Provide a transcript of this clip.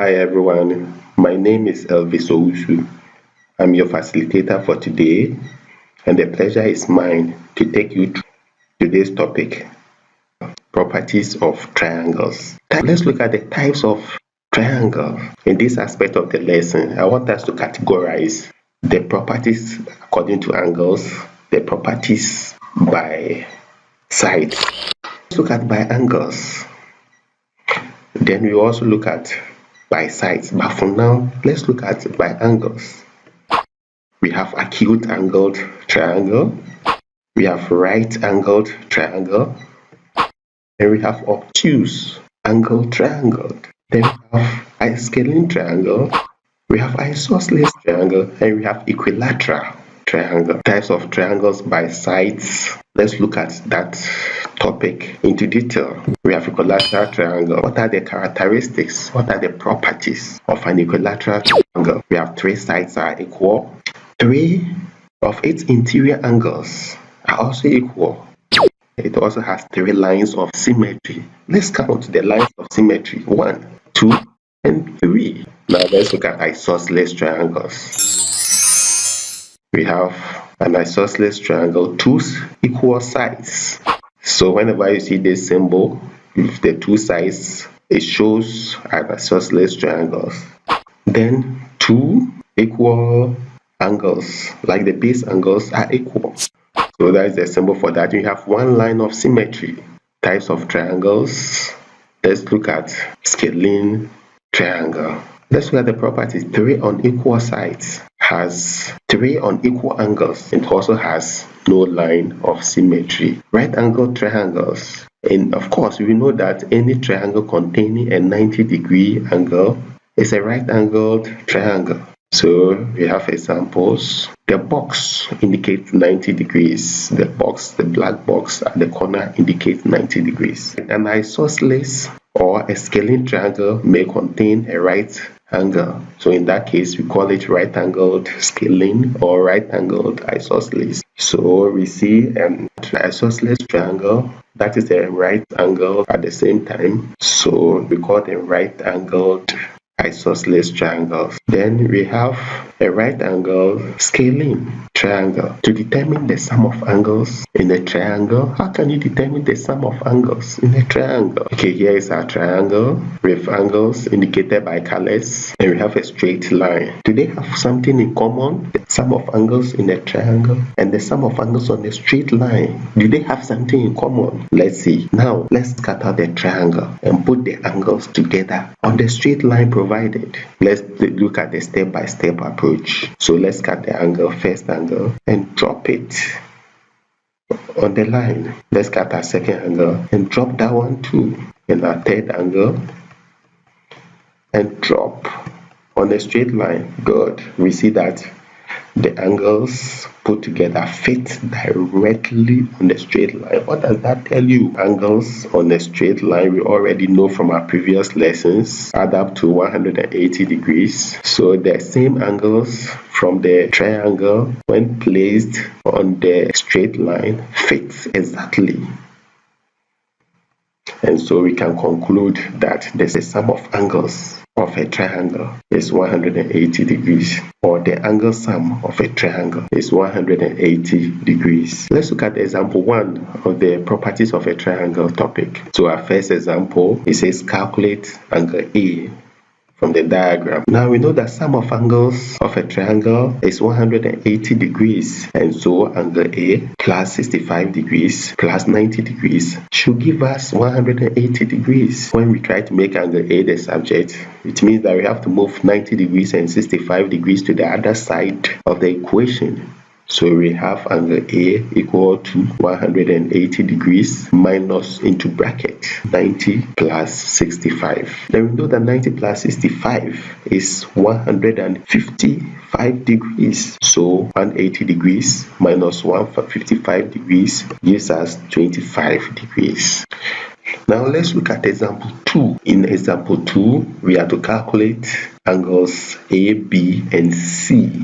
Hi everyone, my name is Elvis Owusu. I'm your facilitator for today, and the pleasure is mine to take you through today's topic, properties of triangles. Let's look at the types of triangle. In this aspect of the lesson, I want us to categorize the properties according to angles, the properties by sides. Let's look at by angles. Then we also look at by sides, but for now, let's look at by angles. We have acute angled triangle, we have right angled triangle, and we have obtuse angled triangle. Then we have isosceles triangle, we have isosceles triangle, and we have equilateral triangle. Types of triangles by sides. Let's look at that topic into detail. We have equilateral triangle. What are the characteristics? What are the properties of an equilateral triangle? We have three sides are equal. Three of its interior angles are also equal. It also has three lines of symmetry. Let's count the lines of symmetry. 1, 2, and 3. Now let's look at isosceles triangles. We have an isosceles triangle, two equal sides. So whenever you see this symbol with the two sides, it shows an isosceles triangle. Then two equal angles, like the base angles, are equal. So that is the symbol for that. We have one line of symmetry. Types of triangles. Let's look at scalene triangle. Let's look at the properties. Three unequal sides has three unequal angles. It also has no line of symmetry. Right angled triangles. And of course, we know that any triangle containing a 90-degree angle is a right angled triangle. So we have examples. The box indicates 90 degrees. The black box at the corner indicates 90 degrees. An isosceles or a scalene triangle may contain a right angle. So in that case, we call it right angled scalene or right angled isosceles. So we see an isosceles triangle that is a right angle at the same time. So we call them right angled isosceles triangles. Then we have a right angle scalene triangle. To determine the sum of angles in a triangle, how can you determine the sum of angles in a triangle? Okay, here is our triangle with angles indicated by colors, and we have a straight line. Do they have something in common? The sum of angles in a triangle and the sum of angles on a straight line, do they have something in common? Let's see. Now let's cut out the triangle and put the angles together on the straight line provided. Let's look at the step-by-step approach. So let's cut the angle, first angle, and drop it on the line. Let's cut our second angle and drop that one too. And our third angle and drop on a straight line. Good. We see that the angles put together fit directly on the straight line. What does that tell you? Angles on a straight line, we already know from our previous lessons, add up to 180 degrees. So the same angles from the triangle, when placed on the straight line, fits exactly. And so we can conclude that the sum of angles of a triangle is 180 degrees, or the angle sum of a triangle is 180 degrees. Let's look at example 1 of the properties of a triangle topic. So our first example, it says calculate angle A from the diagram. Now we know that sum of angles of a triangle is 180 degrees, and so angle A plus 65 degrees plus 90 degrees should give us 180 degrees. When we try to make angle A the subject, it means that we have to move 90 degrees and 65 degrees to the other side of the equation. So we have angle A equal to 180 degrees minus into bracket 90 plus 65. Then we know that 90 plus 65 is 155 degrees. So 180 degrees minus 155 degrees gives us 25 degrees. Now let's look at example 2. In example 2, we are to calculate angles A, B, and C.